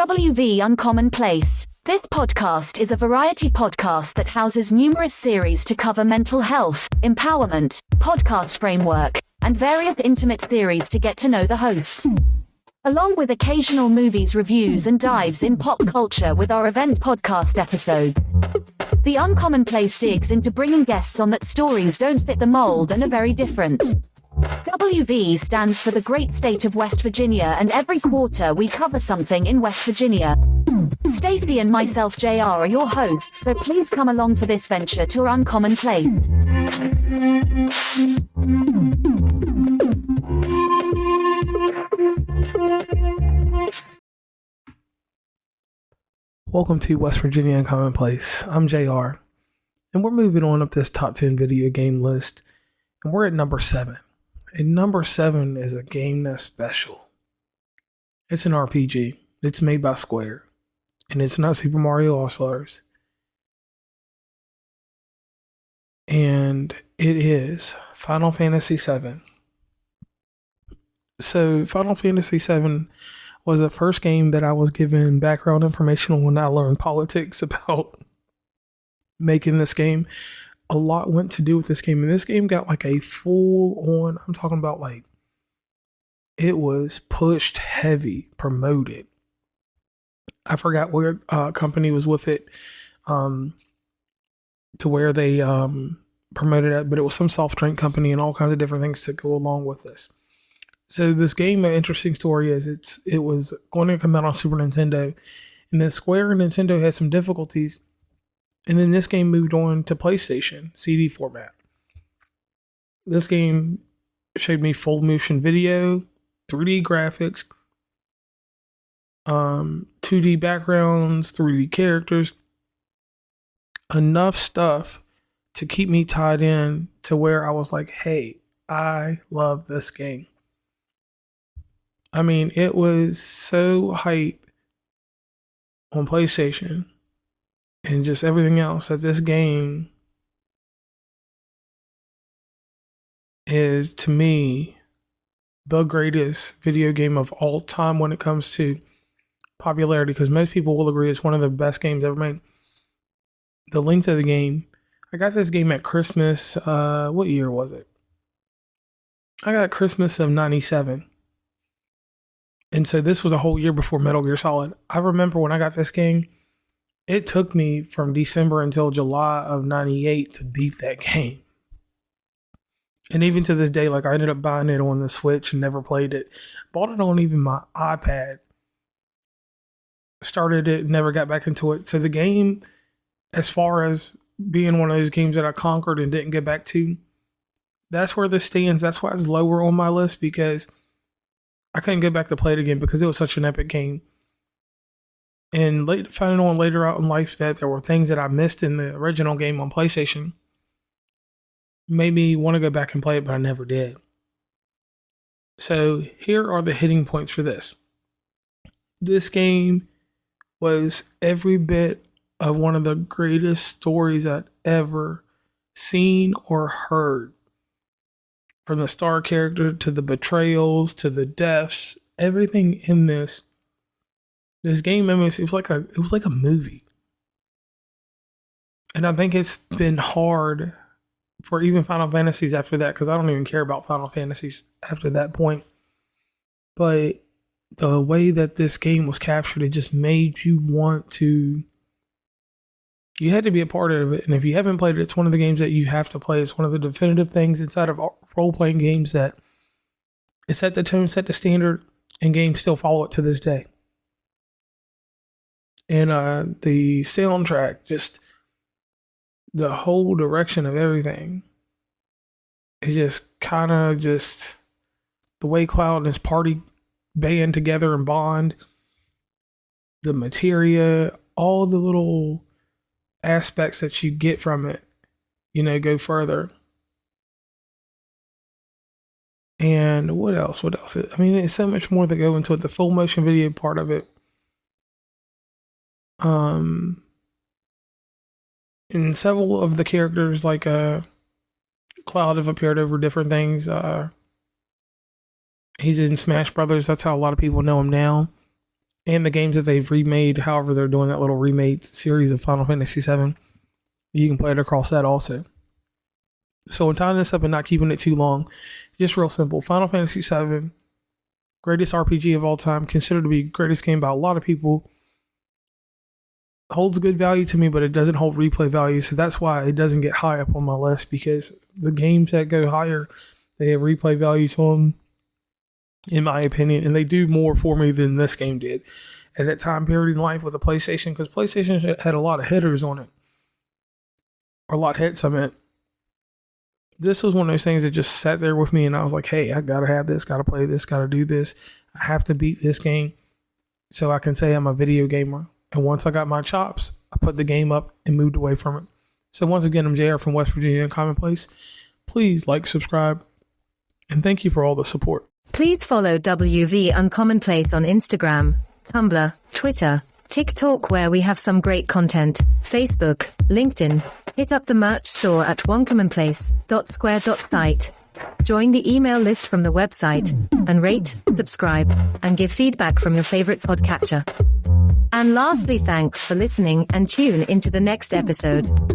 WV Uncommon Place. This podcast is a variety podcast that houses numerous series to cover mental health, empowerment, podcast framework, and various intimate theories to get to know the hosts. Along with occasional movies reviews and dives in pop culture with our event podcast episodes. The Uncommon Place digs into bringing guests on that stories don't fit the mold and are very different. WV stands for the great state of West Virginia, and every quarter we cover something in West Virginia. Stacey and myself, JR, are your hosts, so please come along for this venture to our Uncommon Place. Welcome to West Virginia Uncommon Place. I'm JR, and we're moving on up this top 10 video game list, and we're at number 7. And number 7 is a game that's special. It's an RPG. It's made by Square. And it's not Super Mario All-Stars. And it is Final Fantasy VII. So Final Fantasy VII was the first game that I was given background information on when I learned politics about making this game. A lot went to do with this game, and this game got like a full on, I'm talking about like, it was pushed heavy, promoted. I forgot where company was with it, to where they promoted it, but it was some soft drink company and all kinds of different things to go along with this. So this game, an interesting story is it was going to come out on Super Nintendo, and then Square and Nintendo had some difficulties. And then this game moved on to PlayStation CD format. This game showed me full motion video, 3D graphics, 2D backgrounds, 3D characters. Enough stuff to keep me tied in to where I was like, hey, I love this game. I mean, it was so hype on PlayStation. And just everything else, that this game is, to me, the greatest video game of all time when it comes to popularity, because most people will agree it's one of the best games ever made. The length of the game, I got this game at Christmas, what year was it? I got Christmas of 97. And so this was a whole year before Metal Gear Solid. I remember when I got this game, it took me from December until July of 98 to beat that game. And even to this day, like, I ended up buying it on the Switch and never played it. Bought it on even my iPad. Started it, never got back into it. So the game, as far as being one of those games that I conquered and didn't get back to, that's where this stands. That's why it's lower on my list, because I couldn't get back to play it again because it was such an epic game. And finding on later out in life that there were things that I missed in the original game on PlayStation made me want to go back and play it, but I never did. So here are the hitting points for this. This game was every bit of one of the greatest stories I'd ever seen or heard. From the star character to the betrayals to the deaths, everything in this game, it was like a movie. And I think it's been hard for even Final Fantasies after that, because I don't even care about Final Fantasies after that point. But the way that this game was captured, it just made you want to, you had to be a part of it. And if you haven't played it, it's one of the games that you have to play. It's one of the definitive things inside of role-playing games that it set the tone, set the standard, and games still follow it to this day. And the soundtrack, just the whole direction of everything, is just kind of just the way Cloud and his party band together and bond, the materia, all the little aspects that you get from it, go further. And what else? I mean, there's so much more that go into it. The full motion video part of it. And several of the characters, like Cloud, have appeared over different things. He's in Smash Brothers. That's how a lot of people know him now. and the games that they've remade. However, they're doing that little remade series of Final Fantasy VII. You can play it across that also. So in tying this up and not keeping it too long, just real simple. Final Fantasy VII, greatest RPG of all time, considered to be greatest game by a lot of people. Holds good value to me, but it doesn't hold replay value. So that's why it doesn't get high up on my list, because the games that go higher, they have replay value to them, in my opinion, and they do more for me than this game did at that time period in life with the PlayStation, because PlayStation had a lot of hitters on it. Or a lot of hits, I meant. This was one of those things that just sat there with me, and I was like, hey, I gotta have this, gotta play this, gotta do this. I have to beat this game so I can say I'm a video gamer. And once I got my chops, I put the game up and moved away from it. So once again, I'm JR from West Virginia and Commonplace. Please like, subscribe, and thank you for all the support. Please follow WV Uncommonplace on Instagram, Tumblr, Twitter, TikTok, where we have some great content, Facebook, LinkedIn. Hit up the merch store at onecommonplace.square.site. Join the email list from the website, and rate, subscribe, and give feedback from your favorite podcatcher. And lastly, thanks for listening, and tune into the next episode.